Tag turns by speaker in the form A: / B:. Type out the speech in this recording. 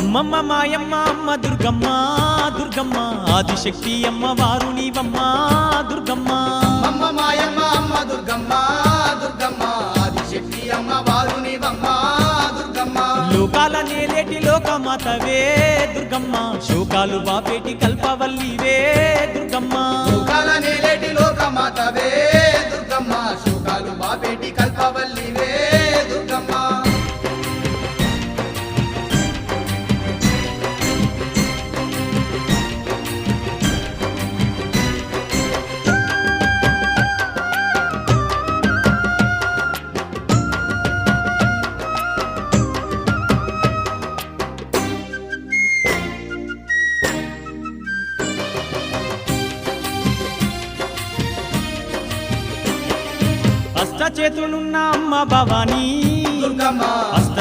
A: అమ్మమ్మ మాయమ్మ అమ్మ దుర్గమ్మ దుర్గమ్మ ఆదిశక్తి అమ్మ వారు నీవమ్మ దుర్గమ్మ
B: అమ్మ మాయమ్మ అమ్మ దుర్గమ్మ దుర్గమ్మ ఆదిశక్తి అమ్మ వారు నీవమ్మ దుర్గమ్మ
A: లోకాల నేలేటి లోకమాతవే దుర్గమ్మ శోకాలు బాపేటి కల్పవల్లివే దుర్గమ్మ
B: లోకాల నేలేటి లోకమాతవే దుర్గమ్మ శోకాలు బాపేటి కల్పవల్లివే దుర్గమ్మ
A: అష్ట చేతులున్న అమ్మ భవానీ
B: దుర్గమ్మ
A: అష్ట